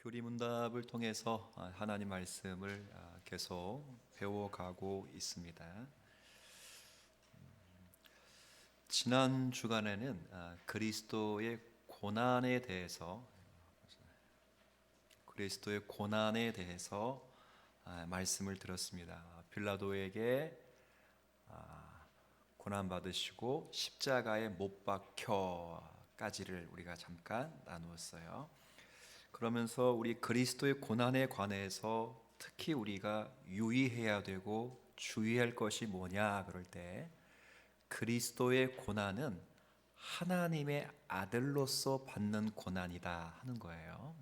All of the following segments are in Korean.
교리문답을 통해서 하나님 말씀을 계속 배워가고 있습니다. 지난 주간에는 그리스도의 고난에 대해서 말씀을 들었습니다. 빌라도에게 고난 받으시고 십자가에 못 박혀까지를 우리가 잠깐 나누었어요. 그러면서 우리 그리스도의 고난에 관해서 특히 우리가 유의해야 되고 주의할 것이 뭐냐 그럴 때 그리스도의 고난은 하나님의 아들로서 받는 고난이다 하는 거예요.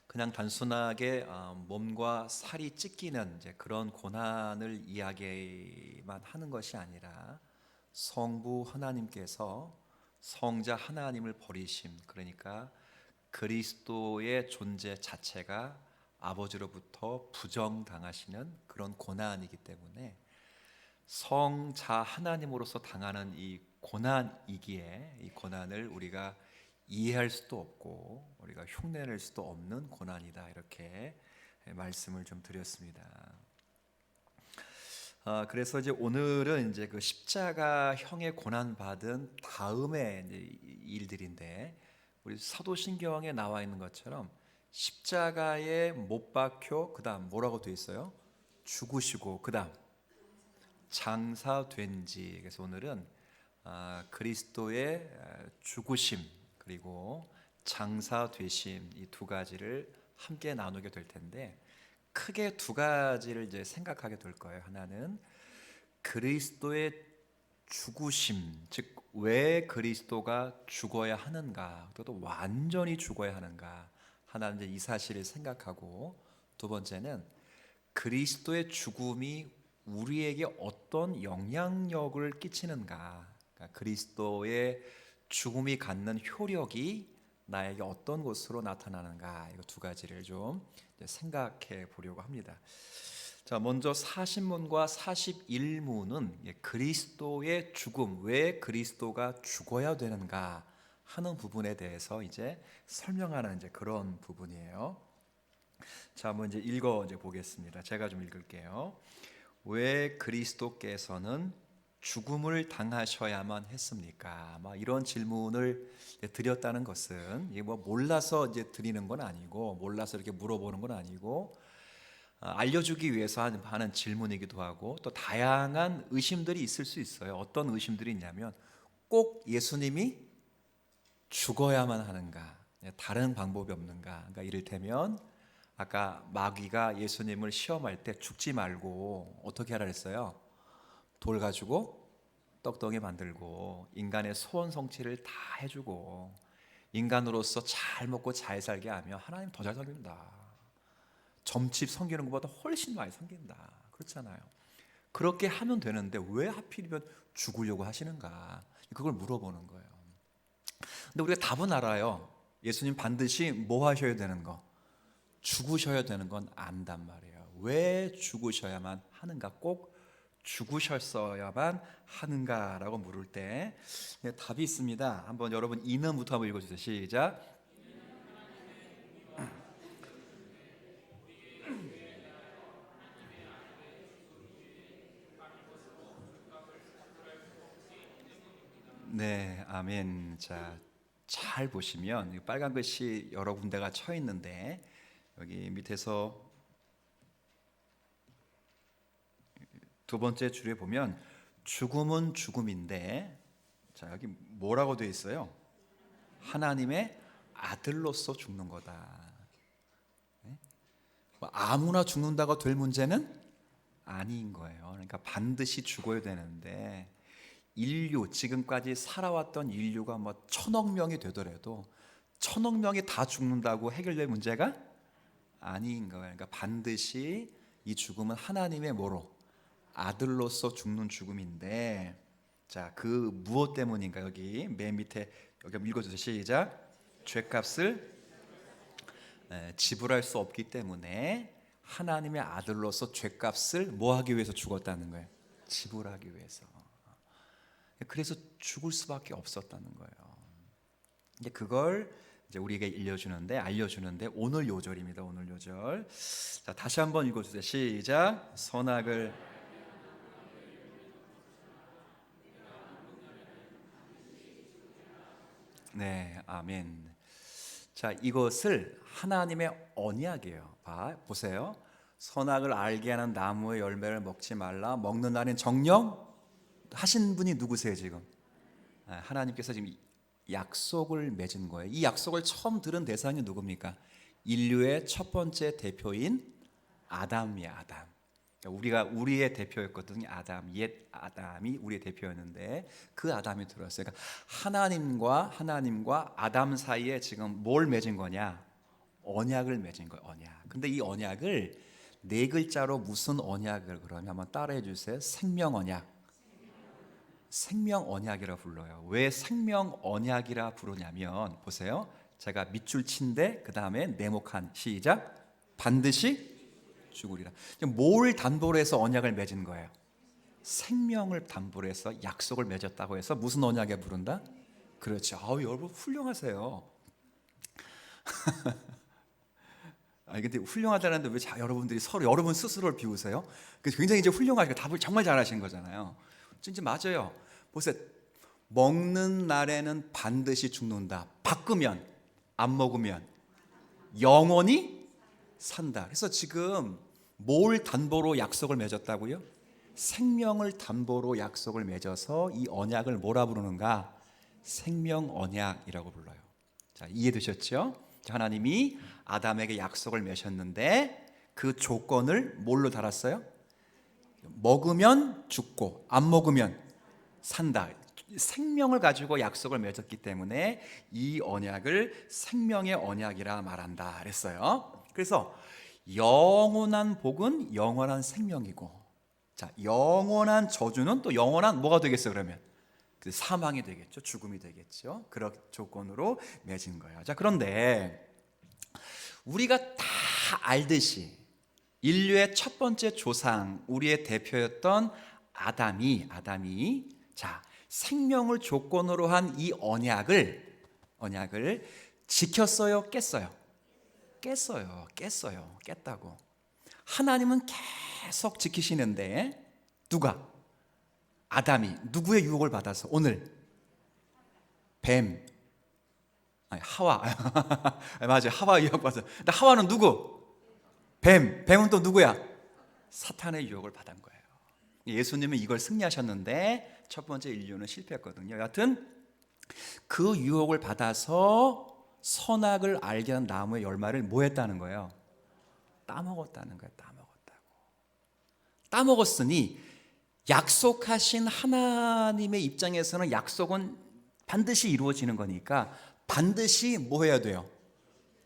그냥 단순하게 몸과 살이 찢기는 이제 그런 고난을 이야기만 하는 것이 아니라 성부 하나님께서 성자 하나님을 버리심, 그러니까 그리스도의 존재 자체가 아버지로부터 부정당하시는 그런 고난이기 때문에 성자 하나님으로서 당하는 이 고난이기에 이 고난을 우리가 이해할 수도 없고 우리가 흉내낼 수도 없는 고난이다, 이렇게 말씀을 좀 드렸습니다. 그래서 이제 오늘은 이제 그 십자가형의 고난 받은 다음의 이제 일들인데, 우리 사도신경에 나와 있는 것처럼 십자가에 못 박혀 그다음 뭐라고 돼 있어요? 죽으시고 그다음 장사된지. 그래서 오늘은 그리스도의 죽으심 그리고 장사되심, 이 두 가지를 함께 나누게 될 텐데, 크게 두 가지를 이제 생각하게 될 거예요. 하나는 그리스도의 죽으심, 즉 왜 그리스도가 죽어야 하는가, 또 완전히 죽어야 하는가, 하나는 이제 이 사실을 생각하고, 두 번째는 그리스도의 죽음이 우리에게 어떤 영향력을 끼치는가, 그러니까 그리스도의 죽음이 갖는 효력이 나에게 어떤 것으로 나타나는가, 이 두 가지를 좀 생각해 보려고 합니다. 자, 먼저 40문과 41문은 그리스도의 죽음, 왜 그리스도가 죽어야 되는가 하는 부분에 대해서 이제 설명하는 이제 그런 부분이에요. 자, 한번 이제 읽어 보겠습니다. 제가 좀 읽을게요. 왜 그리스도께서는 죽음을 당하셔야만 했습니까? 이런 질문을 드렸다는 것은 이게 몰라서 이제 드리는 건 아니고, 몰라서 이렇게 물어보는 건 아니고, 알려주기 위해서 하는 질문이기도 하고, 또 다양한 의심들이 있을 수 있어요. 어떤 의심들이 있냐면, 꼭 예수님이 죽어야만 하는가? 다른 방법이 없는가? 그러니까 이를테면 아까 마귀가 예수님을 시험할 때 죽지 말고 어떻게 하라 했어요? 돌 가지고 떡덩이 만들고 인간의 소원 성취를 다 해주고 인간으로서 잘 먹고 잘 살게 하면 하나님 더 잘 살린다. 점집 섬기는 것보다 훨씬 많이 섬긴다. 그렇잖아요. 그렇게 하면 되는데 왜 하필이면 죽으려고 하시는가? 그걸 물어보는 거예요. 근데 우리가 답은 알아요. 예수님 반드시 뭐 하셔야 되는 거? 죽으셔야 되는 건 안단 말이에요. 왜 죽으셔야만 하는가? 꼭 죽으셨어야만 하는가라고 물을 때 답이 있습니다. 한번 여러분 이는부터 한번 읽어주세요. 시작. 네, 아멘. 자, 잘 보시면 빨간 글씨 여러 군데가 쳐 있는데, 여기 밑에서 두 번째 줄에 보면 죽음은 죽음인데, 자, 여기 뭐라고 되어 있어요? 하나님의 아들로서 죽는 거다. 아무나 죽는다고 될 문제는 아닌 거예요. 그러니까 반드시 죽어야 되는데, 인류, 지금까지 살아왔던 인류가 1,000억 명이 되더라도 1,000억 명이 다 죽는다고 해결될 문제가 아닌 거예요. 그러니까 반드시 이 죽음은 하나님의 뭐로? 아들로서 죽는 죽음인데, 자, 그 무엇 때문인가? 여기 맨 밑에 여기 한번 읽어주세요. 시작. 죄값을 지불할 수 없기 때문에 하나님의 아들로서 죄값을 뭐 하기 위해서 죽었다는 거예요? 지불하기 위해서. 그래서 죽을 수밖에 없었다는 거예요. 이제 그걸 이제 우리에게 알려주는데 오늘 요절입니다. 오늘 요절. 자, 다시 한번 읽어주세요. 시작. 선악을 네, 아멘. 자, 이것을 하나님의 언약이에요. 보세요. 선악을 알게 하는 나무의 열매를 먹지 말라. 먹는 날엔 정령 하신 분이 누구세요 지금? 하나님께서 지금 약속을 맺은 거예요. 이 약속을 처음 들은 대상이 누굽니까? 인류의 첫 번째 대표인 아담이에요. 아담. 우리의 대표였거든요. 옛 아담이 우리의 대표였는데 그 아담이 들어왔어요. 그러니까 하나님과 아담 사이에 지금 뭘 맺은 거냐? 언약을 맺은 거예요. 언약. 근데 이 언약을 네 글자로 무슨 언약을 그러면 한번 따라해 주세요. 생명 언약. 생명 언약이라 불러요. 왜 생명 언약이라 부르냐면 보세요. 제가 밑줄 친데 그 다음에 네모칸 시작. 반드시 죽으리라. 뭘 담보로 해서 언약을 맺은 거예요? 생명을 담보로 해서 약속을 맺었다고 해서 무슨 언약에 부른다? 그렇죠. 여러분 훌륭하세요. 근데 훌륭하다는데 왜 여러분들이 서로 여러분 스스로를 비우세요? 굉장히 이제 훌륭하니까 답을 정말 잘하신 거잖아요. 진짜 맞아요. 보세요. 먹는 날에는 반드시 죽는다. 바꾸면 안 먹으면 영원히 산다. 그래서 지금 뭘 담보로 약속을 맺었다고요? 생명을 담보로 약속을 맺어서 이 언약을 뭐라 부르는가? 생명 언약이라고 불러요. 자, 이해되셨죠? 하나님이 아담에게 약속을 맺었는데 그 조건을 뭘로 달았어요? 먹으면 죽고 안 먹으면 산다. 생명을 가지고 약속을 맺었기 때문에 이 언약을 생명의 언약이라 말한다 그랬어요. 그래서 영원한 복은 영원한 생명이고, 자, 영원한 저주는 또 영원한 뭐가 되겠어요? 그러면 사망이 되겠죠. 죽음이 되겠죠. 그런 조건으로 맺은 거예요. 자, 그런데 우리가 다 알듯이 인류의 첫 번째 조상, 우리의 대표였던 아담이 자, 생명을 조건으로 한 이 언약을 지켰어요, 깼어요? 깼다고. 하나님은 계속 지키시는데 누가? 아담이 누구의 유혹을 받아서 오늘 하와 맞아요. 하와 유혹 받아서. 근데 하와는 누구? 뱀은 또 누구야? 사탄의 유혹을 받은 거예요. 예수님은 이걸 승리하셨는데 첫 번째 인류는 실패했거든요. 여하튼 그 유혹을 받아서 선악을 알게 한 나무의 열매를 뭐 했다는 거예요? 따먹었다는 거예요. 따먹었으니 약속하신 하나님의 입장에서는 약속은 반드시 이루어지는 거니까 반드시 뭐 해야 돼요?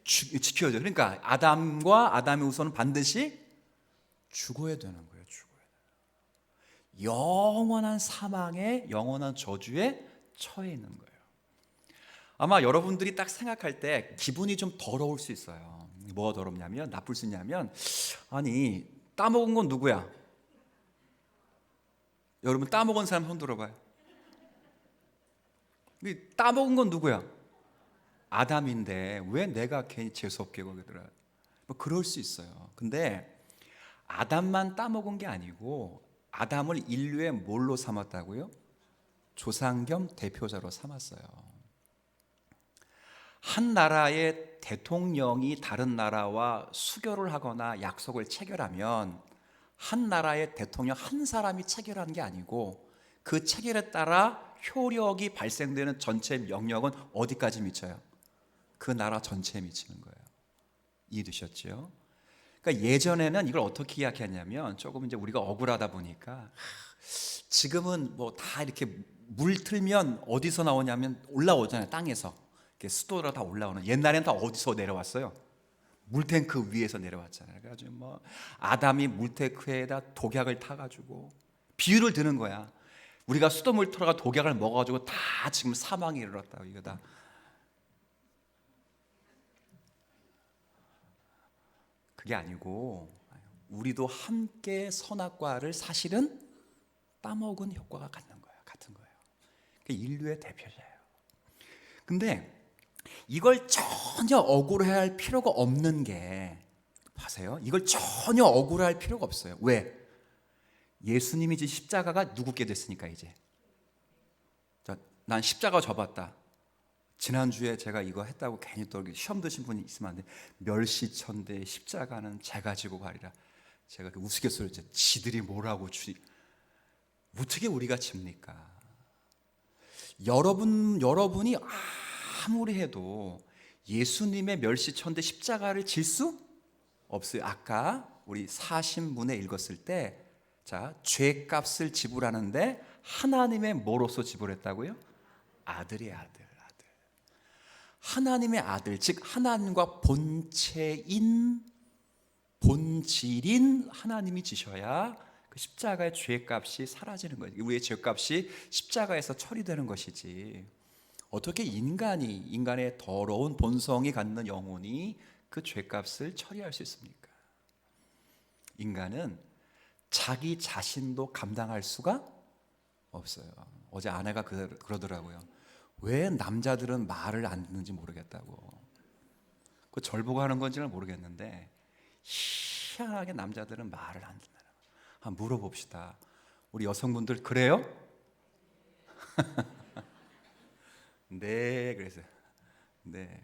지켜야 돼요. 그러니까 아담과 아담의 후손은 반드시 죽어야 되는 거예요. 영원한 사망에, 영원한 저주에 처해 있는 거예요. 아마 여러분들이 딱 생각할 때 기분이 좀 더러울 수 있어요. 뭐가 더럽냐면, 나쁠 수 있냐면, 아니 따먹은 건 누구야? 여러분 따먹은 사람 손 들어봐요. 따먹은 건 누구야? 아담인데 왜 내가 괜히 재수없게 거기더라? 뭐 그럴 수 있어요. 근데 아담만 따먹은 게 아니고 아담을 인류의 뭘로 삼았다고요? 조상 겸 대표자로 삼았어요. 한 나라의 대통령이 다른 나라와 수교를 하거나 약속을 체결하면 한 나라의 대통령 한 사람이 체결한 게 아니고 그 체결에 따라 효력이 발생되는 전체 영역은 어디까지 미쳐요? 그 나라 전체에 미치는 거예요. 이해되셨죠? 그러니까 예전에는 이걸 어떻게 이야기했냐면 조금 이제 우리가 억울하다 보니까 지금은 뭐 다 이렇게 물 틀면 어디서 나오냐면 올라오잖아요. 땅에서 이렇게 수도로 다 올라오는. 옛날에는 다 어디서 내려왔어요? 물탱크 위에서 내려왔잖아요. 그래가지고 뭐 아담이 물탱크에다 독약을 타가지고 비유를 드는 거야. 우리가 수돗물 틀어가 독약을 먹어가지고 다 지금 사망에 이르렀다고. 이거 다 그게 아니고 우리도 함께 선악과를 사실은 따먹은 효과가 같은 거예요. 인류의 대표자예요. 근데 이걸 전혀 억울해할 필요가 없는 게, 보세요. 이걸 전혀 억울할 필요가 없어요. 왜? 예수님이 이제 십자가가 누구께 됐으니까. 이제 난 십자가 져봤다. 지난주에 제가 이거 했다고 괜히 또 시험 드신 분이 있으면 안 돼. 멸시천대 십자가는 제가 지고 가리라. 제가 우스갯소리로 지들이 뭐라고 어떻게 우리가 집니까? 여러분이 아무리 해도 예수님의 멸시천대 십자가를 질 수 없어요. 아까 우리 사신문에 읽었을 때, 자, 죄값을 지불하는데 하나님의 뭐로서 지불했다고요? 아들의 아들. 하나님의 아들, 즉 하나님과 본질인 하나님이 지셔야 그 십자가의 죄값이 사라지는 거예요. 우리의 죄값이 십자가에서 처리되는 것이지, 어떻게 인간의 더러운 본성이 갖는 영혼이 그 죄값을 처리할 수 있습니까? 인간은 자기 자신도 감당할 수가 없어요. 어제 아내가 그러더라고요. 왜 남자들은 말을 안 듣는지 모르겠다고. 그 절 보고 하는 건지는 모르겠는데 희한하게 남자들은 말을 안 듣는. 한번 물어봅시다. 우리 여성분들 그래요? 네, 그래서 네,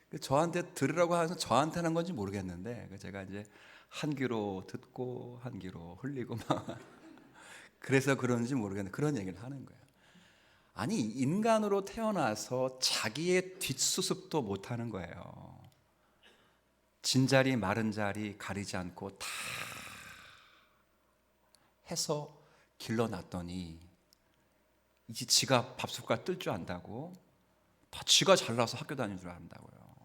그렇죠. 저한테 들으라고 해서 저한테 하는 건지 모르겠는데 제가 이제 한 귀로 듣고 한 귀로 흘리고 막 그래서 그런지 모르겠는데 그런 얘기를 하는 거예요. 아니, 인간으로 태어나서 자기의 뒷수습도 못하는 거예요. 진자리 마른자리 가리지 않고 다 해서 길러놨더니 이제 지가 밥숟갈 뜰 줄 안다고, 다 지가 잘나서 학교 다니는 줄 안다고요.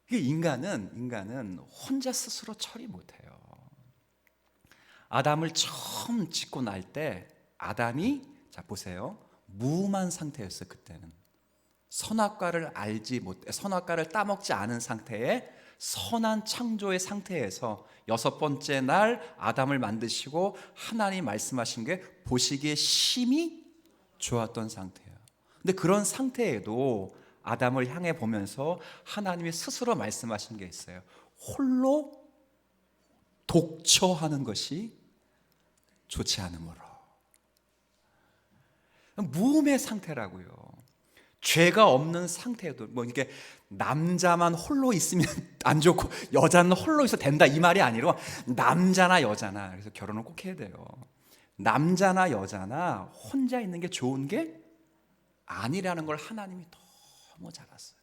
이게 인간은 혼자 스스로 처리 못해요. 아담을 처음 짓고 날 때 아담이, 자 보세요, 무음한 상태였어요. 그때는 선악과를 따먹지 않은 상태에 선한 창조의 상태에서 여섯 번째 날 아담을 만드시고 하나님 말씀하신 게 보시기에 심히 좋았던 상태예요. 근데 그런 상태에도 아담을 향해 보면서 하나님이 스스로 말씀하신 게 있어요. 홀로 독처하는 것이 좋지 않으므로. 무음의 상태라고요. 죄가 없는 상태에도, 뭐 이게 남자만 홀로 있으면 안 좋고 여자는 홀로 있어도 된다 이 말이 아니라, 남자나 여자나, 그래서 결혼을 꼭 해야 돼요. 남자나 여자나 혼자 있는 게 좋은 게 아니라는 걸 하나님이 너무 잘 알았어요.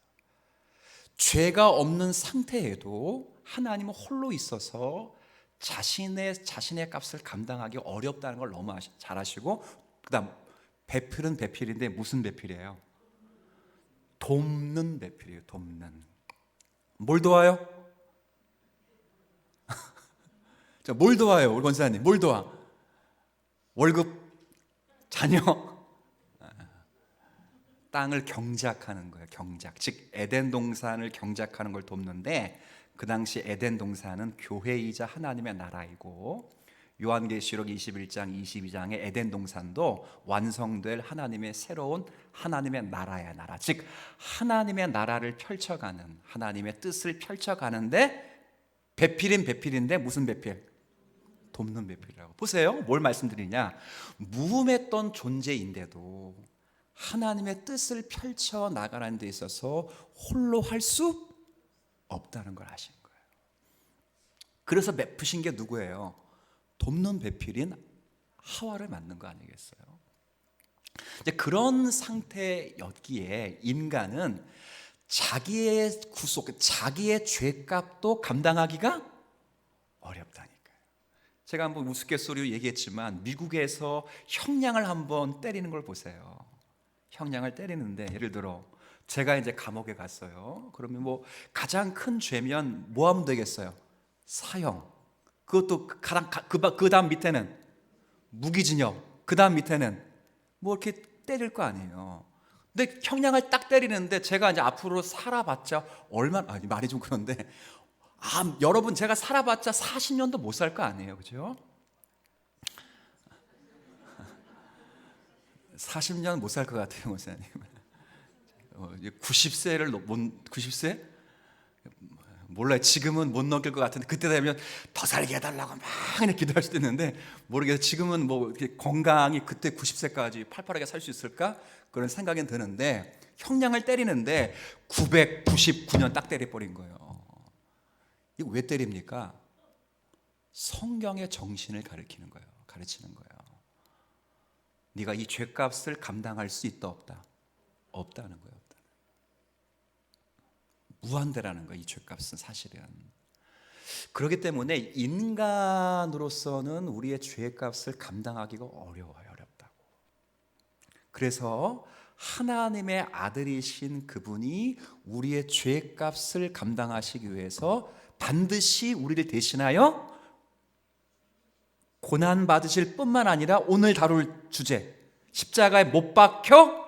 죄가 없는 상태에도 하나님은 홀로 있어서 자신의 값을 감당하기 어렵다는 걸 너무 잘 아시고, 그다음 배필은 배필인데 무슨 배필이에요? 돕는 배필이에요. 돕는. 뭘 도와요? 자, 뭘 도와요? 우리 권사님 뭘 도와? 월급, 자녀, 땅을 경작하는 거예요. 경작, 즉 에덴 동산을 경작하는 걸 돕는데, 그 당시 에덴 동산은 교회이자 하나님의 나라이고, 요한계시록 21장 22장의 에덴 동산도 완성될 하나님의 새로운 하나님의 나라의 나라, 즉 하나님의 나라를 펼쳐가는, 하나님의 뜻을 펼쳐가는데 배필인데 무슨 배필? 돕는 배필이라고. 보세요, 뭘 말씀드리냐, 무음했던 존재인데도 하나님의 뜻을 펼쳐 나가는 데 있어서 홀로 할 수 없다는 걸 아신 거예요. 그래서 베푸신 게 누구예요? 돕는 배필인 하와를 만든 거 아니겠어요? 이제 그런 상태였기에 인간은 자기의 구속, 자기의 죄값도 감당하기가 어렵다니까요. 제가 한번 우스갯소리로 얘기했지만 미국에서 형량을 한번 때리는 걸 보세요. 형량을 때리는데, 예를 들어 제가 이제 감옥에 갔어요. 그러면 뭐 가장 큰 죄면 뭐 하면 되겠어요? 사형. 그것도 그 다음 밑에는 무기징역, 그 다음 밑에는 뭐 이렇게 때릴 거 아니에요. 근데 형량을 딱 때리는데 제가 이제 앞으로 살아봤자 아니 말이 좀 그런데, 여러분 제가 살아봤자 40년도 못 살 거 아니에요, 그죠? 40년 못 살 것 같아요, 목사님. 90세를 90세? 몰라요. 지금은 못 넘길 것 같은데 그때 되면 더 살게 해달라고 막 기도할 수도 있는데 모르겠어요. 지금은 뭐 이렇게 건강이 그때 90세까지 팔팔하게 살 수 있을까? 그런 생각이 드는데 형량을 때리는데 999년 딱 때려버린 거예요. 이거 왜 때립니까? 성경의 정신을 가리키는 거예요. 가르치는 거예요. 네가 이 죄값을 감당할 수 있다 없다? 없다는 거예요. 없다. 무한대라는 거예요. 이 죄값은 사실은. 그렇기 때문에 인간으로서는 우리의 죄값을 감당하기가 어려워요. 어렵다고. 그래서 하나님의 아들이신 그분이 우리의 죄값을 감당하시기 위해서 반드시 우리를 대신하여 고난 받으실 뿐만 아니라 오늘 다룰 주제 십자가에 못 박혀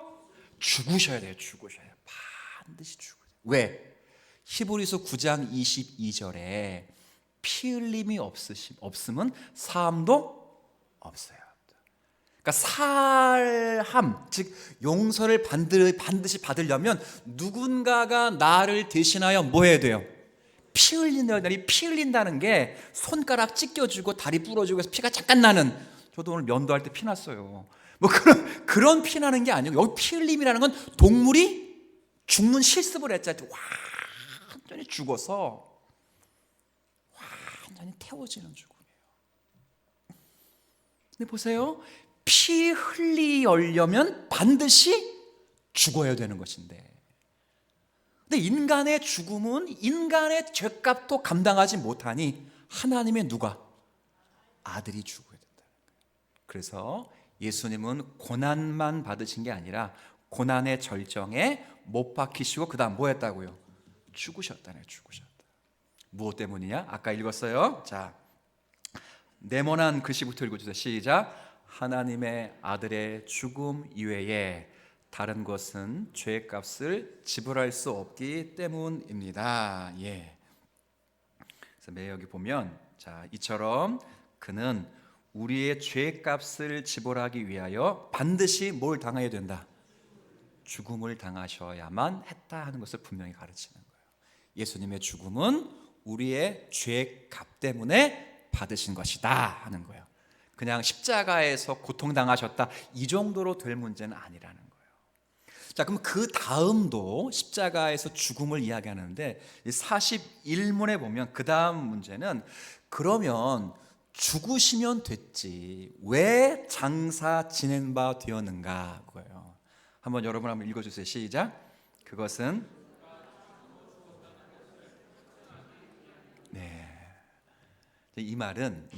죽으셔야 돼요. 죽으셔야 돼요. 반드시 죽으셔야 돼요. 왜? 히브리서 9장 22절에 피 흘림이 없으면 사함도 없어요. 그러니까 살함, 즉 용서를 반드시 받으려면 누군가가 나를 대신하여 뭐 해야 돼요? 피 흘린다는, 피 흘린다는 게 손가락 찢겨지고 다리 부러지고 해서 피가 잠깐 나는, 저도 오늘 면도할 때 피 났어요. 뭐 그런 피 나는 게 아니고, 여기 피 흘림이라는 건 동물이 죽는 실습을 했잖아요. 완전히 죽어서 완전히 태워지는 죽음이에요. 근데 보세요, 피 흘리려면 반드시 죽어야 되는 것인데, 근데 인간의 죽음은 인간의 죄값도 감당하지 못하니 하나님의 누가? 아들이 죽어야 된다는 거예요. 그래서 예수님은 고난만 받으신 게 아니라 고난의 절정에 못 박히시고 그 다음 뭐 했다고요? 죽으셨다네요. 죽으셨다. 무엇 때문이냐? 아까 읽었어요. 자, 네모난 글씨부터 읽어주세요. 시작. 하나님의 아들의 죽음 이외에 다른 것은 죄값을 지불할 수 없기 때문입니다. 예. 그래서 매 여기 보면, 자, 이처럼 그는 우리의 죄값을 지불하기 위하여 반드시 뭘 당해야 된다? 죽음을 당하셔야만 했다 하는 것을 분명히 가르치는 거예요. 예수님의 죽음은 우리의 죄값 때문에 받으신 것이다 하는 거예요. 그냥 십자가에서 고통당하셨다 이 정도로 될 문제는 아니라는 거예요. 자, 그럼 그 다음도 십자가에서 죽음을 이야기하는데 41문에 보면 그 다음 문제는, 그러면 죽으시면 됐지 왜 장사 지낸 바 되었는가 그거예요. 한번 여러분 한번 읽어주세요. 시작. 그것은, 네, 이 말은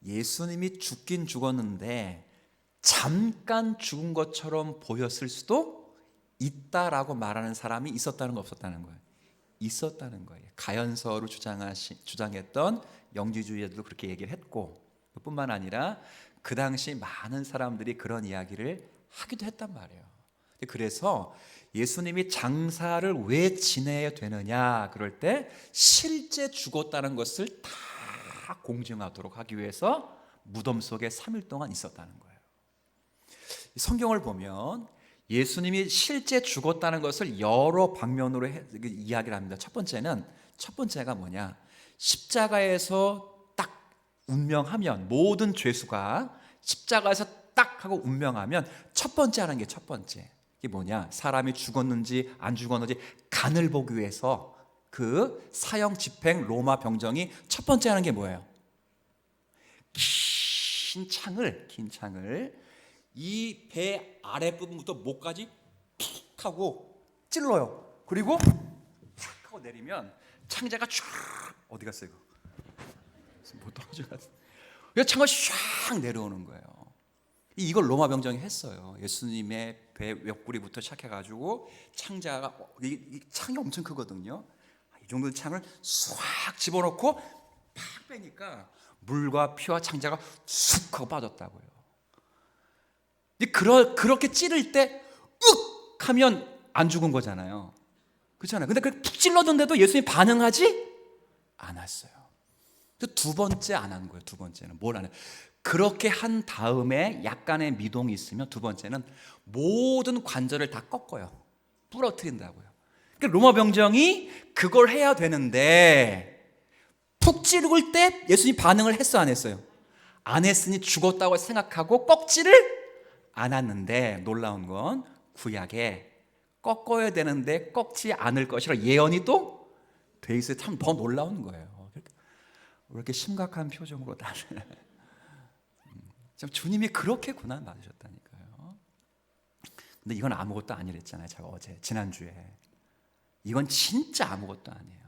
예수님이 죽긴 죽었는데 잠깐 죽은 것처럼 보였을 수도 있다라고 말하는 사람이 있었다는 거 없었다는 거예요? 있었다는 거예요. 가연서를 주장했던 영지주의자들도 그렇게 얘기를 했고, 뿐만 아니라 그 당시 많은 사람들이 그런 이야기를 하기도 했단 말이에요. 그래서 예수님이 장사를 왜 지내야 되느냐 그럴 때 실제 죽었다는 것을 다 공증하도록 하기 위해서 무덤 속에 3일 동안 있었다는 거예요. 성경을 보면 예수님이 실제 죽었다는 것을 여러 방면으로 이야기를 합니다. 첫 번째가 뭐냐? 십자가에서 딱 운명하면, 모든 죄수가 십자가에서 딱 하고 운명하면 첫 번째 하는 게, 첫 번째 이게 뭐냐? 사람이 죽었는지 안 죽었는지 간을 보기 위해서 그 사형 집행 로마 병정이 첫 번째 하는 게 뭐예요? 긴 창을 이 배 아랫부분부터 목까지 픽 하고 찔러요. 그리고 탁 하고 내리면 창자가 쫙, 어디 갔어요 이거? 뭐 떨어져갔어. 창을 쫙 내려오는 거예요. 이걸 로마 병정이 했어요. 예수님의 배 옆구리부터 시작해가지고 창자가, 이 창이 엄청 크거든요. 이 정도 창을 싹 집어넣고 팍 빼니까 물과 피와 창자가 쑥 하고 빠졌다고요. 그렇게 찌를 때 윽 하면 안 죽은 거잖아요. 그렇잖아요. 근데 그렇게 푹 찔렀는데도 예수님이 반응하지 않았어요. 두 번째 안 한 거예요. 두 번째는 뭘 안 해요? 그렇게 한 다음에 약간의 미동이 있으면 두 번째는 모든 관절을 다 꺾어요. 부러뜨린다고요. 그러니까 로마 병정이 그걸 해야 되는데 푹 찌르을 때 예수님이 반응을 했어, 안 했어요? 안 했으니 죽었다고 생각하고 꺾지를 않았는데, 놀라운 건 구약에 꺾어야 되는데 꺾지 않을 것이라 예언이 또 돼 있어요. 참 더 놀라운 거예요. 왜 이렇게 심각한 표정으로 다들 주님이 그렇게 고난 받으셨다니까요. 근데 이건 아무것도 아니랬잖아요. 제가 어제 지난주에 이건 진짜 아무것도 아니에요.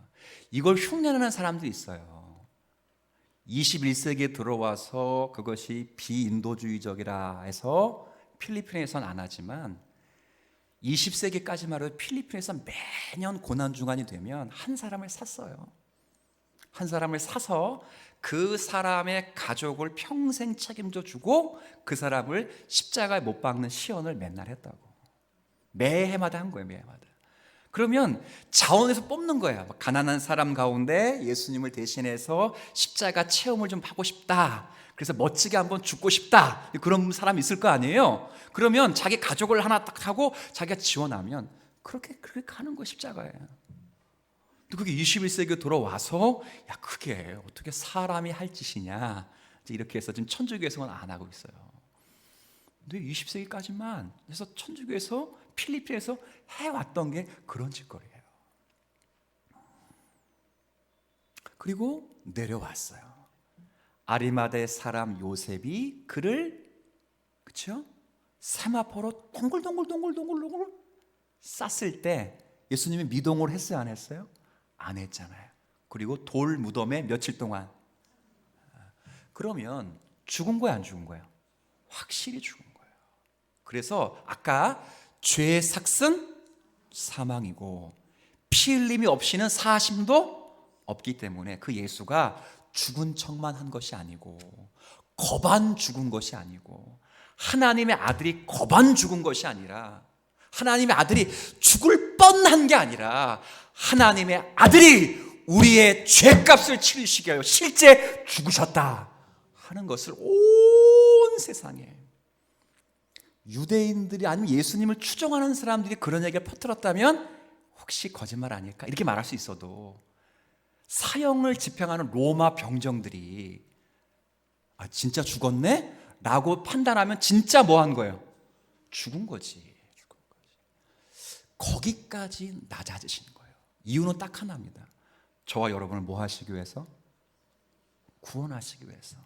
이걸 흉내내는 사람들이 있어요. 21세기에 들어와서 그것이 비인도주의적이라 해서 필리핀에서는 안 하지만 20세기까지만 해도 필리핀에서 매년 고난주간이 되면 한 사람을 샀어요. 한 사람을 사서 그 사람의 가족을 평생 책임져 주고 그 사람을 십자가에 못 박는 시연을 맨날 했다고. 매해마다 한 거예요. 매해마다. 그러면 자원에서 뽑는 거야. 가난한 사람 가운데 예수님을 대신해서 십자가 체험을 좀 하고 싶다. 그래서 멋지게 한번 죽고 싶다. 그런 사람이 있을 거 아니에요. 그러면 자기 가족을 하나 딱 하고 자기가 지원하면 그렇게 가는 거 십자가예요. 근데 그게 21세기에 돌아와서 야 그게 어떻게 사람이 할 짓이냐 이렇게 해서 지금 천주교에서는 안 하고 있어요. 근데 20세기까지만 해서 천주교에서 필리핀에서 해왔던 게 그런 짓거리예요. 그리고 내려왔어요. 아리마대 사람 요셉이 그를 그렇죠? 세마포로 동글동글 쌌을 때 예수님이 미동을 했어요, 안 했어요? 안 했잖아요. 그리고 돌 무덤에 며칠 동안. 그러면 죽은 거야, 안 죽은 거야? 확실히 죽은 거예요. 그래서 아까 죄의 삭은 사망이고 피 흘림이 없이는 사심도 없기 때문에 그 예수가 죽은 척만 한 것이 아니고 거반 죽은 것이 아니고 하나님의 아들이 거반 죽은 것이 아니라 하나님의 아들이 죽을 뻔한 게 아니라 하나님의 아들이 우리의 죄값을 치르시게 하여 실제 죽으셨다 하는 것을 온 세상에 유대인들이 아니면 예수님을 추종하는 사람들이 그런 얘기를 퍼뜨렸다면 혹시 거짓말 아닐까 이렇게 말할 수 있어도 사형을 집행하는 로마 병정들이 아 진짜 죽었네? 라고 판단하면 진짜 뭐 한 거예요? 죽은 거지. 거기까지 낮아지신 거예요. 이유는 딱 하나입니다. 저와 여러분을 뭐 하시기 위해서? 구원하시기 위해서.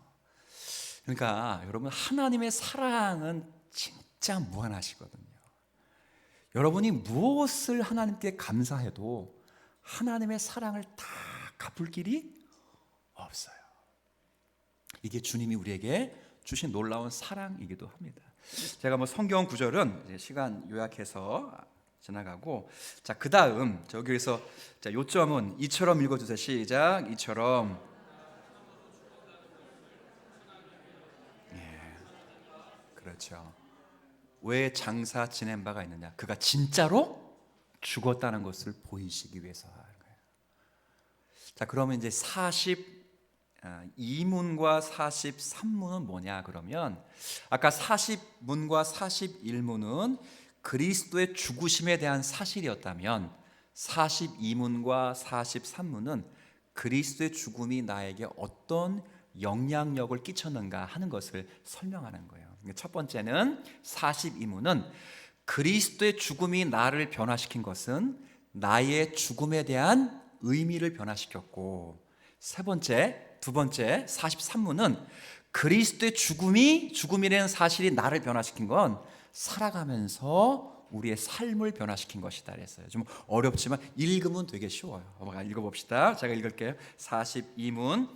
그러니까 여러분 하나님의 사랑은 진짜 무한하시거든요. 여러분이 무엇을 하나님께 감사해도 하나님의 사랑을 다 갚을 길이 없어요. 이게 주님이 우리에게 주신 놀라운 사랑이기도 합니다. 제가 뭐 성경 구절은 이제 시간 요약해서 지나가고 자 그다음 저기에서 자 요점은 이처럼 읽어주세요. 시작. 이처럼 그렇죠. 왜 장사 지낸 바가 있느냐? 그가 진짜로 죽었다는 것을 보이시기 위해서 하는 거예요. 자 그러면 이제 42문과 43문은 뭐냐 그러면 아까 40문과 41문은 그리스도의 죽으심에 대한 사실이었다면 42문과 43문은 그리스도의 죽음이 나에게 어떤 영향력을 끼쳤는가 하는 것을 설명하는 거예요. 첫 번째는 42문은 그리스도의 죽음이 나를 변화시킨 것은 나의 죽음에 대한 의미를 변화시켰고 두 번째 43문은 그리스도의 죽음이라는 사실이 나를 변화시킨 건 살아가면서 우리의 삶을 변화시킨 것이다 그랬어요. 좀 어렵지만 읽으면 되게 쉬워요. 읽어봅시다. 제가 읽을게요. 42문.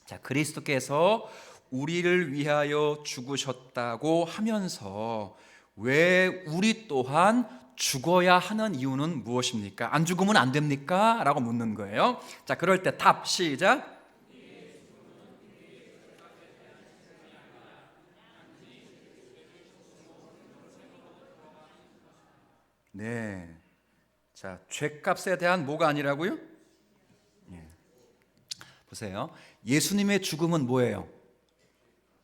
자, 그리스도께서 우리를 위하여 죽으셨다고 하면서 왜 우리 또한 죽어야 하는 이유는 무엇입니까? 안 죽으면 안 됩니까? 라고 묻는 거예요. 자, 그럴 때 답 시작. 네. 자, 죄값에 대한 뭐가 아니라고요? 예. 보세요. 예수님의 죽음은 뭐예요?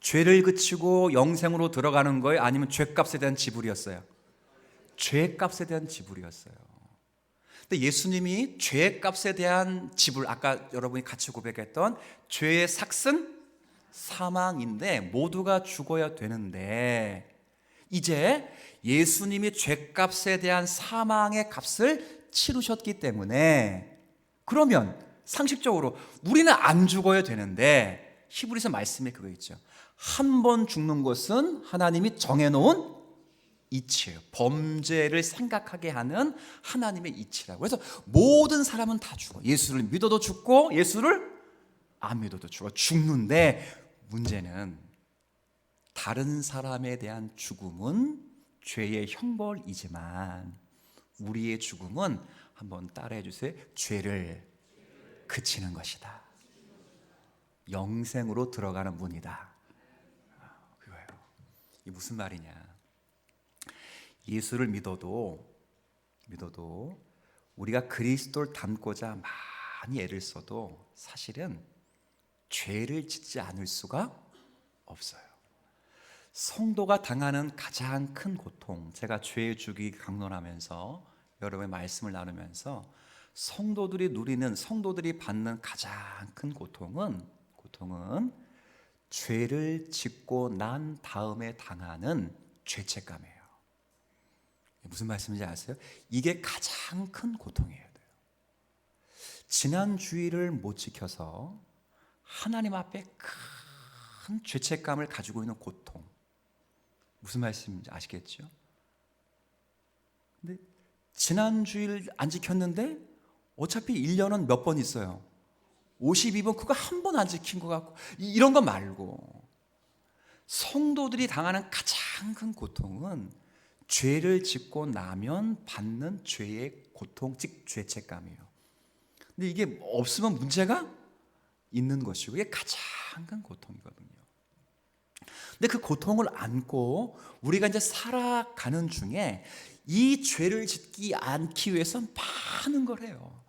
죄를 그치고 영생으로 들어가는 거예요? 아니면 죄값에 대한 지불이었어요? 죄값에 대한 지불이었어요. 근데 예수님이 죄값에 대한 지불, 아까 여러분이 같이 고백했던 죄의 삭은 사망인데 모두가 죽어야 되는데, 이제 예수님이 죄값에 대한 사망의 값을 치르셨기 때문에, 그러면 상식적으로 우리는 안 죽어야 되는데, 히브리서 말씀에 그거 있죠. 한 번 죽는 것은 하나님이 정해놓은 이치예요. 범죄를 생각하게 하는 하나님의 이치라고. 그래서 모든 사람은 다 죽어. 예수를 믿어도 죽고 예수를 안 믿어도 죽어. 죽는데 문제는 다른 사람에 대한 죽음은 죄의 형벌이지만 우리의 죽음은, 한번 따라해 주세요, 죄를 그치는 것이다. 영생으로 들어가는 문이다. 그거예요. 이게 무슨 말이냐? 예수를 믿어도 우리가 그리스도를 닮고자 많이 애를 써도 사실은 죄를 짓지 않을 수가 없어요. 성도가 당하는 가장 큰 고통, 제가 죄의 주기 강론하면서 여러분의 말씀을 나누면서 성도들이 받는 가장 큰 고통은 죄를 짓고 난 다음에 당하는 죄책감이에요. 무슨 말씀인지 아세요? 이게 가장 큰 고통이에요. 지난 주일을 못 지켜서 하나님 앞에 큰 죄책감을 가지고 있는 고통, 무슨 말씀인지 아시겠죠? 근데 지난 주일 안 지켰는데 어차피 1년은 몇 번 있어요. 52번, 그거 한 번 안 지킨 것 같고, 이런 거 말고 성도들이 당하는 가장 큰 고통은 죄를 짓고 나면 받는 죄의 고통, 즉 죄책감이에요. 근데 이게 없으면 문제가 있는 것이고, 이게 가장 큰 고통이거든요. 근데 그 고통을 안고 우리가 이제 살아가는 중에 이 죄를 짓지 않기 위해서 많은 걸 해요.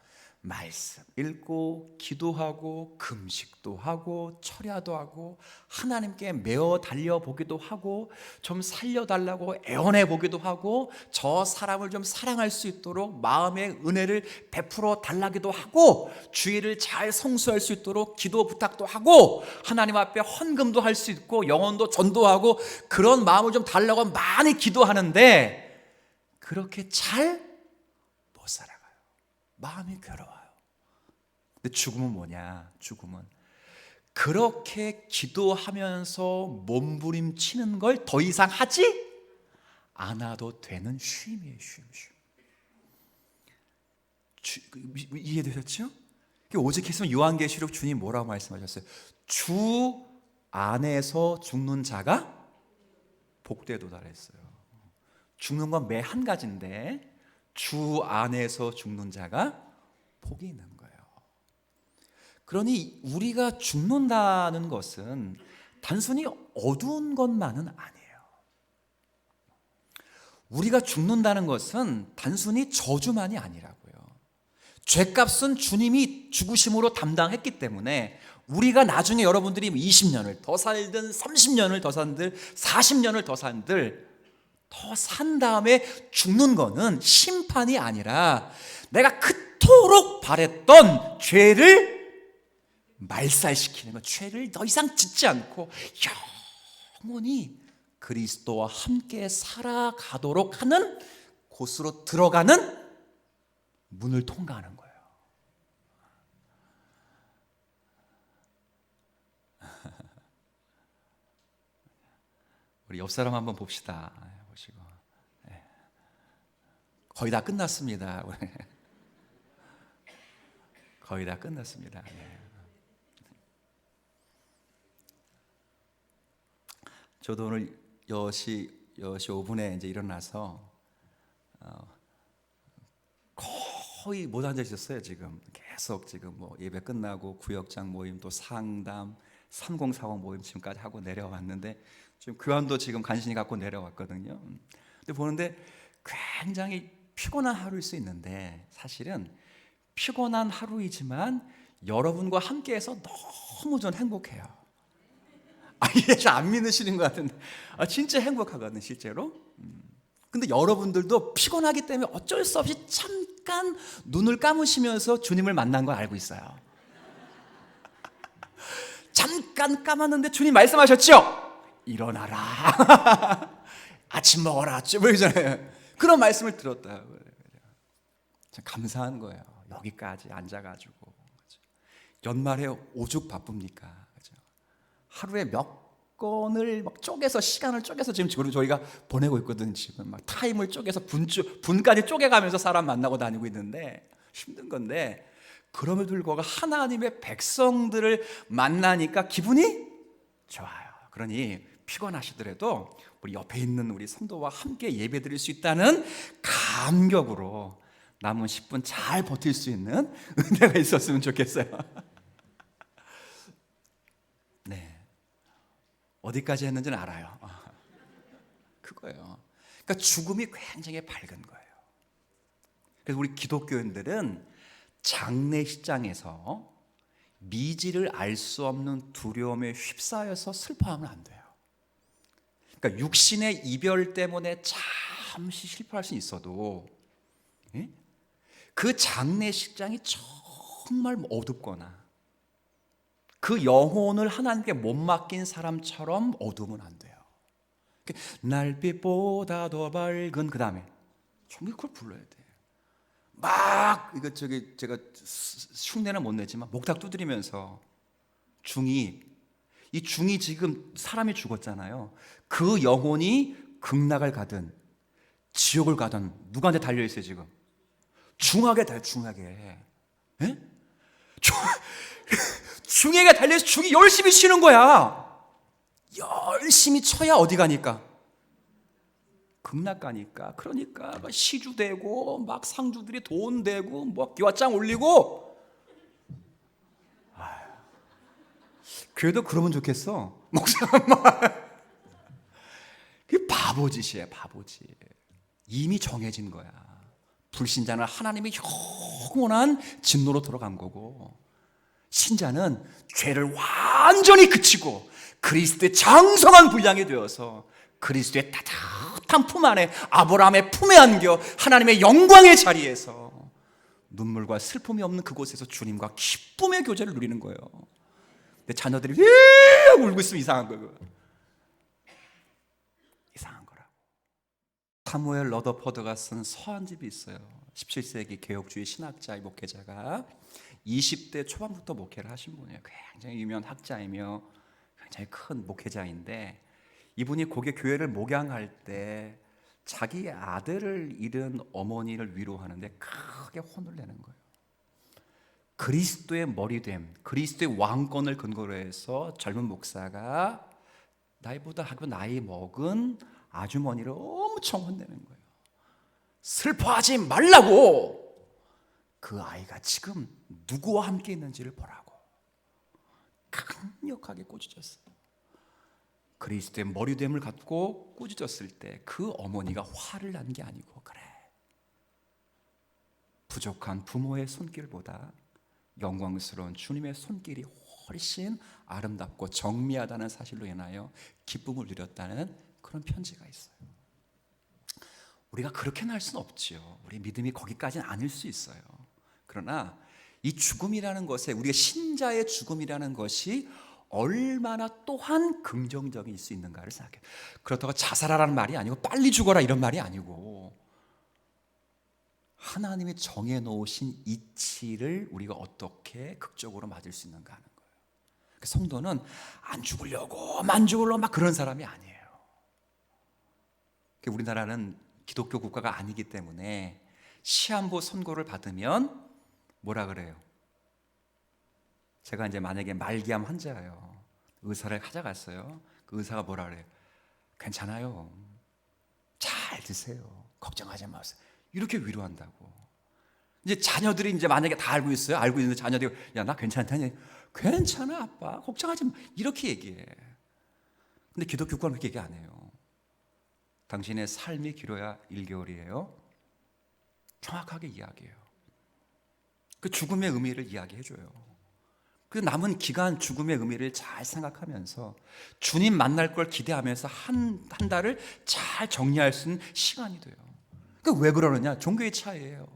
말씀 읽고 기도하고 금식도 하고 철야도 하고 하나님께 매어 달려보기도 하고 좀 살려달라고 애원해 보기도 하고 저 사람을 좀 사랑할 수 있도록 마음의 은혜를 베풀어 달라기도 하고 주의를 잘 성수할 수 있도록 기도 부탁도 하고 하나님 앞에 헌금도 할 수 있고 영혼도 전도하고 그런 마음을 좀 달라고 많이 기도하는데 그렇게 잘 못 살아가요. 마음이 괴로워요. 근데 죽음은 뭐냐? 죽음은 그렇게 기도하면서 몸부림치는 걸 더 이상 하지 않아도 되는 쉼이에요. 이해되셨죠? 오직 했으면 요한계시록 주님 뭐라고 말씀하셨어요? 주 안에서 죽는 자가 복되에 도달했어요. 죽는 건 매 한 가지인데 주 안에서 죽는 자가 복이 있는 거예요. 그러니 우리가 죽는다는 것은 단순히 어두운 것만은 아니에요. 우리가 죽는다는 것은 단순히 저주만이 아니라고요. 죄값은 주님이 죽으심으로 담당했기 때문에 우리가 나중에 여러분들이 20년을 더 살든 30년을 더 산들 40년을 더 산들 더 산 다음에 죽는 거는 심판이 아니라 내가 그토록 바랬던 죄를 말살시키는 것, 죄를 더 이상 짓지 않고 영원히 그리스도와 함께 살아가도록 하는 곳으로 들어가는 문을 통과하는 거예요. 우리 옆 사람 한번 봅시다. 보시고 거의 다 끝났습니다. 거의 다 끝났습니다. 저도 오늘 10시 5분에 이제 일어나서 거의 못 앉아 있었어요. 지금 계속 지금 뭐 예배 끝나고 구역장 모임 또 상담 3040 모임 지금까지 하고 내려왔는데 지금 교환도 지금 간신히 갖고 내려왔거든요. 근데 보는데 굉장히 피곤한 하루일 수 있는데 사실은 피곤한 하루이지만 여러분과 함께해서 너무 전 행복해요. 이게 안 믿으시는 것 같은데 진짜 행복하거든 실제로. 근데 여러분들도 피곤하기 때문에 어쩔 수 없이 잠깐 눈을 감으시면서 주님을 만난 걸 알고 있어요. 잠깐 감았는데 주님 말씀하셨죠? 일어나라. 아침 먹어라. 뭐 이러잖아요. 그런 말씀을 들었다. 참 감사한 거예요. 여기까지 앉아가지고. 연말에 오죽 바쁩니까? 그죠? 하루에 몇 건을 막 쪼개서 시간을 쪼개서 지금 저희가 보내고 있거든요. 지금 막 타임을 쪼개서 분까지 쪼개가면서 사람 만나고 다니고 있는데 힘든 건데, 그럼에도 불구하고 하나님의 백성들을 만나니까 기분이 좋아요. 그러니 피곤하시더라도 우리 옆에 있는 우리 성도와 함께 예배드릴 수 있다는 감격으로 남은 10분 잘 버틸 수 있는 은혜가 있었으면 좋겠어요. 네, 어디까지 했는지는 알아요. 그거예요. 그러니까 죽음이 굉장히 밝은 거예요. 그래서 우리 기독교인들은 장례식장에서 미지를 알 수 없는 두려움에 휩싸여서 슬퍼하면 안 돼요. 그러니까 육신의 이별 때문에 잠시 슬퍼할 수 있어도, 예? 그 장례식장이 정말 어둡거나 그 영혼을 하나님께 못 맡긴 사람처럼 어두우면 안 돼요. 날빛보다 더 밝은, 그 다음에 정말 그걸 불러야 돼. 막 이거 제가 흉내는 못 내지만 목탁 두드리면서 이 중이 지금 사람이 죽었잖아요. 그 영혼이 극락을 가든 지옥을 가든 누구한테 달려 있어요 지금? 중하게 달려, 중하게. 예? 중에게 달려서 중이 열심히 쉬는 거야. 열심히 쳐야 어디 가니까? 극락 가니까. 그러니까 막 시주되고 막 상주들이 돈 되고 뭐 기와장 올리고. 그래도 그러면 좋겠어. 목사님 말. 그게 바보짓이에요, 바보짓. 이미 정해진 거야. 불신자는 하나님의 영원한 진노로 들어간 거고, 신자는 죄를 완전히 그치고 그리스도의 장성한 분량이 되어서 그리스도의 따뜻한 품 안에, 아브라함의 품에 안겨 하나님의 영광의 자리에서 눈물과 슬픔이 없는 그곳에서 주님과 기쁨의 교제를 누리는 거예요. 내 자녀들이 울고 있으면 이상한 거예요. 이상한 거라고. 사무엘 러더퍼드가 쓴 서한집이 있어요. 17세기 개혁주의 신학자의 목회자가 20대 초반부터 목회를 하신 분이에요. 굉장히 유명한 학자이며 굉장히 큰 목회자인데, 이분이 거기 교회를 목양할 때 자기 아들을 잃은 어머니를 위로하는데 크게 혼을 내는 거예요. 그리스도의 머리됨, 그리스도의 왕권을 근거로 해서 젊은 목사가 나이보다 나이 먹은 아주머니를 엄청 혼내는 거예요. 슬퍼하지 말라고. 그 아이가 지금 누구와 함께 있는지를 보라고 강력하게 꾸짖었어요. 그리스도의 머리됨을 갖고 꾸짖었을 때 그 어머니가 화를 난 게 아니고, 그래, 부족한 부모의 손길보다 영광스러운 주님의 손길이 훨씬 아름답고 정미하다는 사실로 인하여 기쁨을 누렸다는 그런 편지가 있어요. 우리가 그렇게는 할 수는 없지요. 우리 믿음이 거기까지는 아닐 수 있어요. 그러나 이 죽음이라는 것에, 우리가 신자의 죽음이라는 것이 얼마나 또한 긍정적일 수 있는가를 생각해요. 그렇다고 자살하라는 말이 아니고 빨리 죽어라 이런 말이 아니고, 하나님이 정해놓으신 이치를 우리가 어떻게 극적으로 맞을 수 있는가 하는 거예요. 성도는 안 죽으려고 막 그런 사람이 아니에요. 우리나라는 기독교 국가가 아니기 때문에 시한부 선고를 받으면 뭐라 그래요? 제가 이제 만약에 말기암 환자예요. 의사를 찾아갔어요. 그 의사가 뭐라 그래요? 괜찮아요. 잘 드세요. 걱정하지 마세요. 이렇게 위로한다고. 이제 자녀들이 이제 만약에 다 알고 있어요. 알고 있는데 자녀들이 야, 나 괜찮다니. 괜찮아 아빠. 걱정하지 마. 이렇게 얘기해. 근데 기독교 국가는 그렇게 얘기 안 해요. 당신의 삶이 길어야 1개월이에요. 정확하게 이야기해요. 그 죽음의 의미를 이야기해줘요. 그 남은 기간 죽음의 의미를 잘 생각하면서 주님 만날 걸 기대하면서 한 달을 잘 정리할 수 있는 시간이 돼요. 왜 그러느냐? 종교의 차이예요.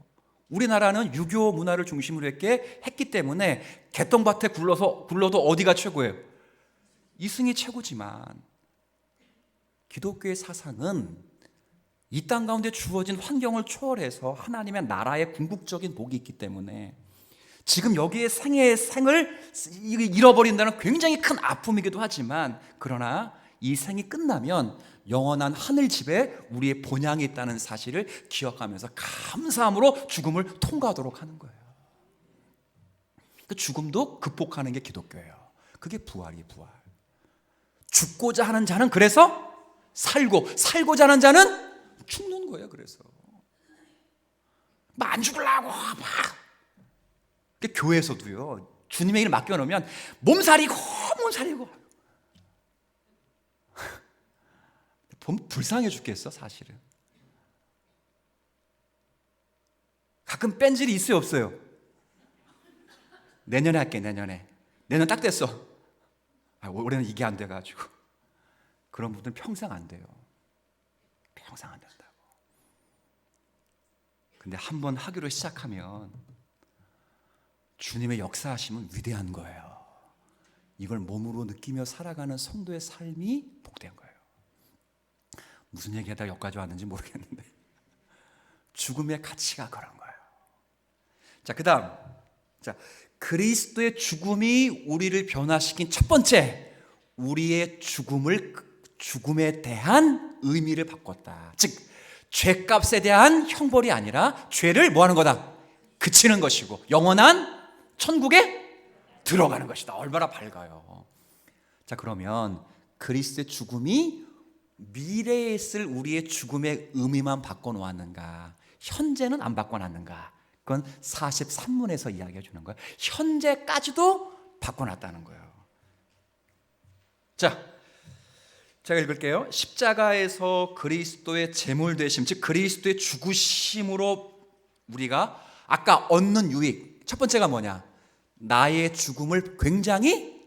우리나라는 유교 문화를 중심으로 했기 때문에 개똥밭에 굴러도 어디가 최고예요? 이승이 최고지만 기독교의 사상은 이 땅 가운데 주어진 환경을 초월해서 하나님의 나라의 궁극적인 복이 있기 때문에 지금 여기에 생을 잃어버린다는 굉장히 큰 아픔이기도 하지만, 그러나 이 생이 끝나면 영원한 하늘집에 우리의 본향이 있다는 사실을 기억하면서 감사함으로 죽음을 통과하도록 하는 거예요. 그 죽음도 극복하는 게 기독교예요. 그게 부활이에요, 부활. 죽고자 하는 자는 그래서 살고자 하는 자는 죽는 거예요. 그래서 안 죽으려고 막 교회에서도요, 주님의 일 맡겨놓으면 몸살이고 보면 불쌍해 죽겠어. 사실은 가끔 뺀질이 있어요, 없어요? 내년에 할게. 내년 딱 됐어. 올해는 이게 안 돼가지고. 그런 분들은 평생 안 돼요. 평생 안 된다고. 근데 한번 하기로 시작하면 주님의 역사하심은 위대한 거예요. 이걸 몸으로 느끼며 살아가는 성도의 삶이 복된 거예요. 무슨 얘기하다 여기까지 왔는지 모르겠는데 죽음의 가치가 그런 거예요. 자, 그 다음, 그리스도의 죽음이 우리를 변화시킨 첫 번째, 우리의 죽음에 대한 의미를 바꿨다. 즉, 죄값에 대한 형벌이 아니라 죄를 뭐 하는 거다? 그치는 것이고 영원한 천국에 들어가는 것이다. 얼마나 밝아요. 자, 그러면 그리스도의 죽음이 미래에 있을 우리의 죽음의 의미만 바꿔놓았는가? 현재는 안 바꿔놨는가? 그건 43문에서 이야기해 주는 거예요. 현재까지도 바꿔놨다는 거예요. 자, 제가 읽을게요. 십자가에서 그리스도의 제물 되심, 즉 그리스도의 죽으심으로 우리가 아까 얻는 유익, 첫 번째가 뭐냐? 나의 죽음을 굉장히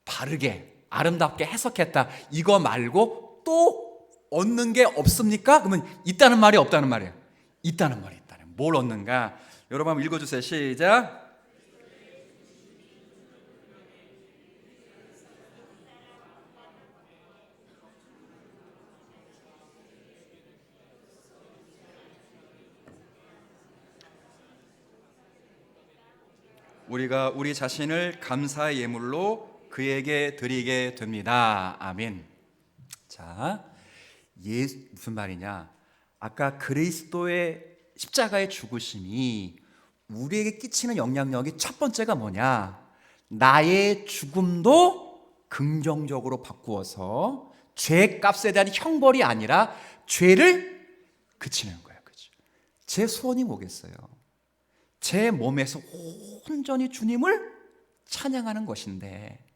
바르게 아름답게 해석했다. 이거 말고 또 얻는 게 없습니까? 그러면 있다는 말이 없다는 말이에요. 있다는 말이 있다는. 뭘 얻는가? 여러분 한번 읽어주세요. 시작. 우리가 우리 자신을 감사의 예물로 그에게 드리게 됩니다. 아멘. 자, 무슨 말이냐? 아까 그리스도의 십자가의 죽으심이 우리에게 끼치는 영향력이 첫 번째가 뭐냐? 나의 죽음도 긍정적으로 바꾸어서 죄값에 대한 형벌이 아니라 죄를 그치는 거예요. 그렇죠? 제 소원이 뭐겠어요? 제 몸에서 온전히 주님을 찬양하는 것인데,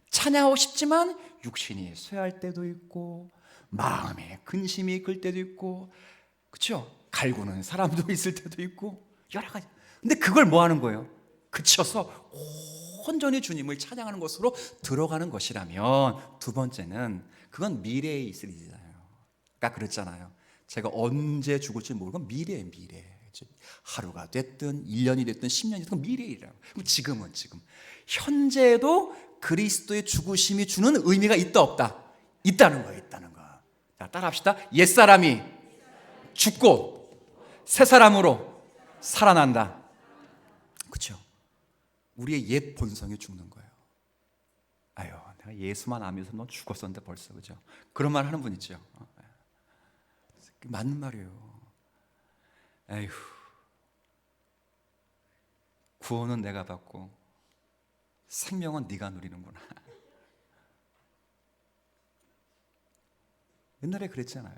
찬양하고 싶지만 육신이 쇠할 때도 있고 마음에 근심이 이끌 때도 있고, 그렇죠? 갈구는 사람도 있을 때도 있고 여러 가지. 근데 그걸 뭐 하는 거예요? 그쳐서 온전히 주님을 찬양하는 것으로 들어가는 것이라면, 두 번째는 그건 미래에 있을 일이잖아요. 아까 그랬잖아요. 제가 언제 죽을지 모르고 미래에 하루가 됐든 1년이 됐든 10년이 됐든 미래이라고. 그럼 지금 현재에도 그리스도의 죽으심이 주는 의미가 있다 없다? 있다는 거예요. 있다는 거. 자, 따라합시다. 옛사람이 죽고 새 사람으로 살아난다. 그렇죠? 우리의 옛 본성이 죽는 거예요. 아유, 내가 예수만 안 믿어서 너 죽었었는데 벌써, 그죠? 그런 말 하는 분 있죠. 맞는 말이에요. 에휴, 구원은 내가 받고 생명은 네가 누리는구나. 옛날에 그랬잖아요.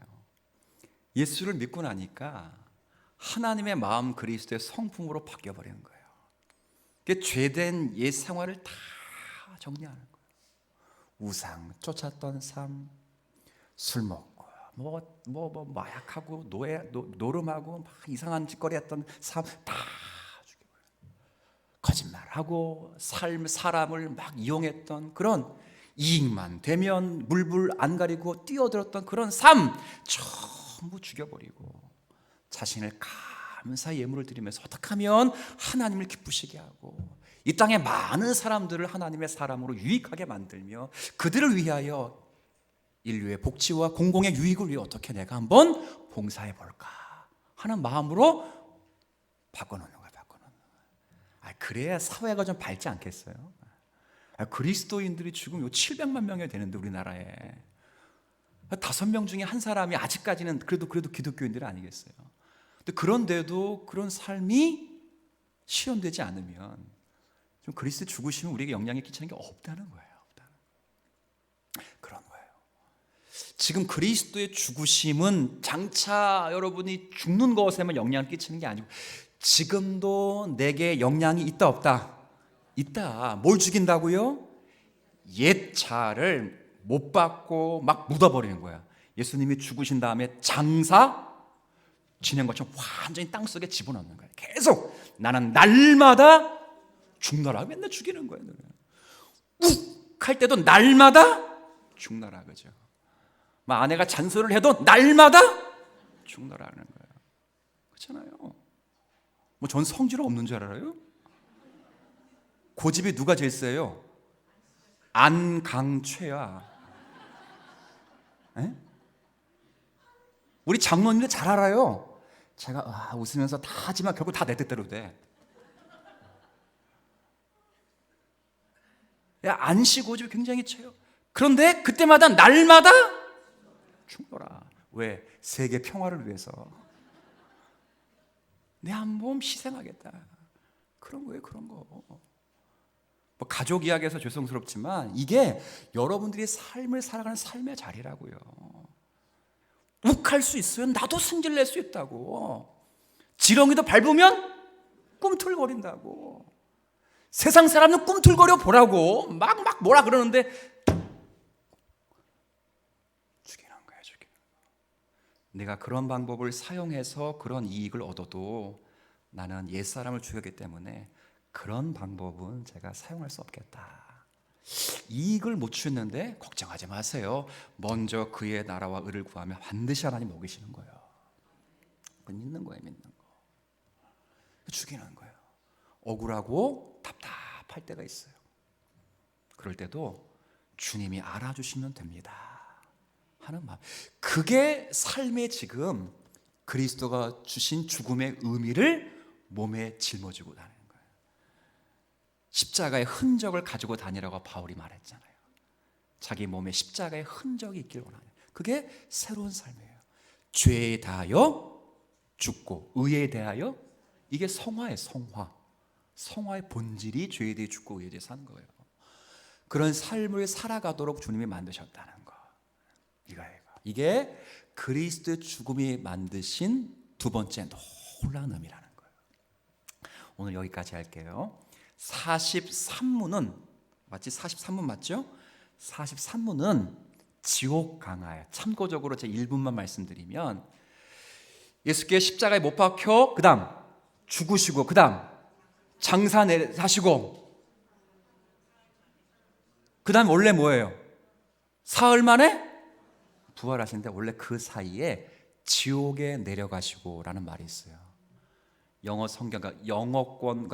예수를 믿고 나니까 하나님의 마음 그리스도의 성품으로 바뀌어버리는 거예요. 그게 죄된 옛 생활을 다 정리하는 거예요. 우상 쫓았던 삶, 술 먹고 마약하고 노름하고 막 이상한 짓거리 했던 삶 다 죽여버려요. 거짓말하고 사람을 막 이용했던 그런, 이익만 되면 물불 안 가리고 뛰어들었던 그런 삶 전부 죽여버리고 자신을 감사의 예물을 드리면서 어떻게 하면 하나님을 기쁘시게 하고 이 땅에 많은 사람들을 하나님의 사람으로 유익하게 만들며 그들을 위하여 인류의 복지와 공공의 유익을 위해 어떻게 내가 한번 봉사해 볼까 하는 마음으로 바꿔놓는 거예요. 그래야 사회가 좀 밝지 않겠어요? 그리스도인들이 지금 700만 명이 되는데 우리나라에 5명 중에 한 사람이 아직까지는 그래도 기독교인들이 아니겠어요? 근데 그런데도 그런 삶이 실현되지 않으면 좀 그리스도의 죽으심은 우리에게 영향을 끼치는 게 없다는 거예요. 그런 거예요. 지금 그리스도의 죽으심은 장차 여러분이 죽는 것에만 영향을 끼치는 게 아니고 지금도 내게 영향이 있다 없다? 있다. 뭘 죽인다고요? 옛 자를 못 받고 막 묻어버리는 거야. 예수님이 죽으신 다음에 장사 지낸 것처럼 완전히 땅속에 집어넣는 거야. 계속 나는 날마다 죽노라 맨날 죽이는 거예요. 욱 할 때도 날마다 죽노라 그죠. 막 아내가 잔소리를 해도 날마다 죽노라는 거예요. 그렇잖아요. 뭐 전 성질 없는 줄 알아요? 고집이 누가 제일 세요? 안강최야. 에? 우리 장로님들 잘 알아요. 제가 웃으면서 다 하지만 결국 다 내 뜻대로 돼. 안씨 고집이 굉장히 쳐요. 그런데 그때마다 날마다 죽노라. 왜? 세계 평화를 위해서 내 한 몸 희생하겠다. 그런 거예요. 그런 거. 뭐 가족 이야기해서 죄송스럽지만 이게 여러분들이 삶을 살아가는 삶의 자리라고요. 욱할 수 있어요. 나도 승질낼 수 있다고. 지렁이도 밟으면 꿈틀거린다고. 세상 사람은 꿈틀거려 보라고 막 뭐라 그러는데 죽이는 거야. 내가 그런 방법을 사용해서 그런 이익을 얻어도 나는 옛사람을 죽였기 때문에 그런 방법은 제가 사용할 수 없겠다. 이익을 못 주는데 걱정하지 마세요. 먼저 그의 나라와 의를 구하면 반드시 하나님 먹이시는 거예요. 믿는 거예요. 믿는 거. 죽이는 거예요. 억울하고 답답할 때가 있어요. 그럴 때도 주님이 알아주시면 됩니다 하는 마음. 그게 삶에 지금 그리스도가 주신 죽음의 의미를 몸에 짊어지고 다니는 거예요. 십자가의 흔적을 가지고 다니라고 바울이 말했잖아요. 자기 몸에 십자가의 흔적이 있길 원하는, 그게 새로운 삶이에요. 죄에 대하여 죽고 의에 대하여, 이게 성화예요. 성화의 본질이 죄에 대해 죽고 의에 대해 사는 거예요. 그런 삶을 살아가도록 주님이 만드셨다는 거. 이게 그리스도의 죽음이 만드신 두 번째 놀라운 의미라는 거예요. 오늘 여기까지 할게요. 43문은 맞지? 43문 맞죠? 43문은 지옥 강화예요. 참고적으로 제 1분만 말씀드리면, 예수께 십자가에 못 박혀 그 다음 죽으시고 그 다음 장사하시고 그 다음 원래 뭐예요? 사흘 만에 부활하시는데 원래 그 사이에 지옥에 내려가시고 라는 말이 있어요. 영어 성경, 영어권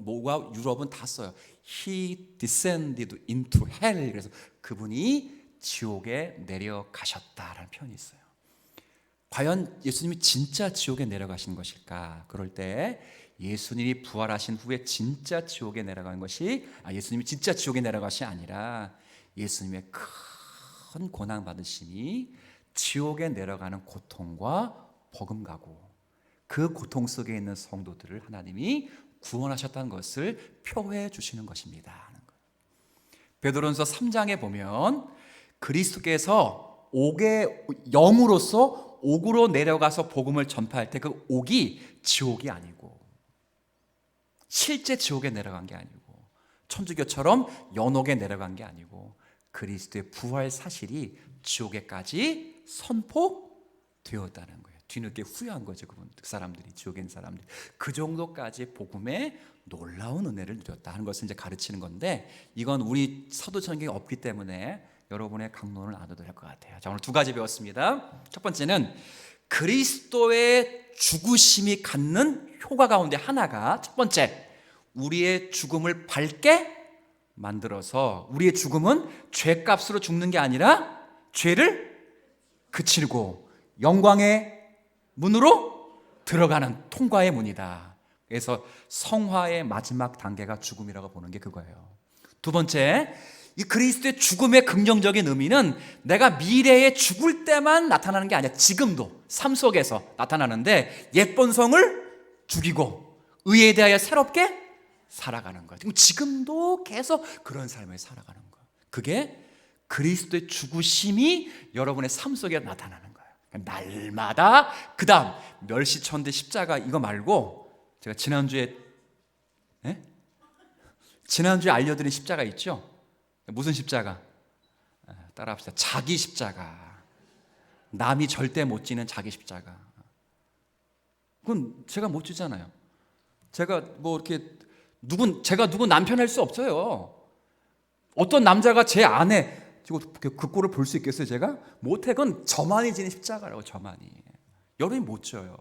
뭐가 유럽은 다 써요. He descended into hell. 그래서 그분이 지옥에 내려가셨다라는 표현이 있어요. 과연 예수님이 진짜 지옥에 내려가신 것일까? 그럴 때 예수님이 부활하신 후에 진짜 지옥에 내려가는 것이, 예수님이 진짜 지옥에 내려가시 아니라 예수님의 큰 고난 받으심이 지옥에 내려가는 고통과 버금가고 그 고통 속에 있는 성도들을 하나님이 구원하셨다는 것을 표해 주시는 것입니다. 베드로전서 3장에 보면 그리스도께서 옥의 영으로서 옥으로 내려가서 복음을 전파할 때 그 옥이 지옥이 아니고 실제 지옥에 내려간 게 아니고 천주교처럼 연옥에 내려간 게 아니고 그리스도의 부활 사실이 지옥에까지 선포되었다는 거예요. 뒤늦게 후회한 거죠. 그 사람들이, 지옥에 있는 사람들이. 그 정도까지 복음의 놀라운 은혜를 누렸다 하는 것을 이제 가르치는 건데, 이건 우리 사도전경에 없기 때문에 여러분의 강론을 안 해도 될 것 같아요. 자, 오늘 두 가지 배웠습니다. 첫 번째는 그리스도의 죽으심이 갖는 효과 가운데 하나가, 첫 번째, 우리의 죽음을 밝게 만들어서, 우리의 죽음은 죄값으로 죽는 게 아니라 죄를 그치고 영광의 문으로 들어가는 통과의 문이다. 그래서 성화의 마지막 단계가 죽음이라고 보는 게 그거예요. 두 번째, 이 그리스도의 죽음의 긍정적인 의미는 내가 미래에 죽을 때만 나타나는 게 아니라 지금도 삶 속에서 나타나는데, 옛 본성을 죽이고 의에 대하여 새롭게 살아가는 거예요. 지금도 계속 그런 삶을 살아가는 거예요. 그게 그리스도의 죽으심이 여러분의 삶 속에 나타나는 거예요. 날마다. 그 다음 멸시천대 십자가 이거 말고, 제가 지난주에 알려드린 십자가 있죠? 무슨 십자가? 따라합시다. 자기 십자가. 남이 절대 못 지는 자기 십자가. 그건 제가 못 지잖아요. 제가 뭐 이렇게 제가 누구 남편 할 수 없어요. 어떤 남자가 제 아내 그 꼴을 볼 수 있겠어요? 제가 못해. 그건 저만이 지는 십자가라고. 저만이. 여러분이 못 져요.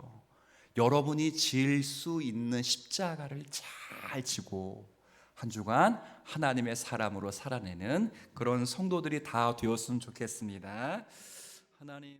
여러분이 질 수 있는 십자가를 잘 지고 한 주간 하나님의 사람으로 살아내는 그런 성도들이 다 되었으면 좋겠습니다. 하나님.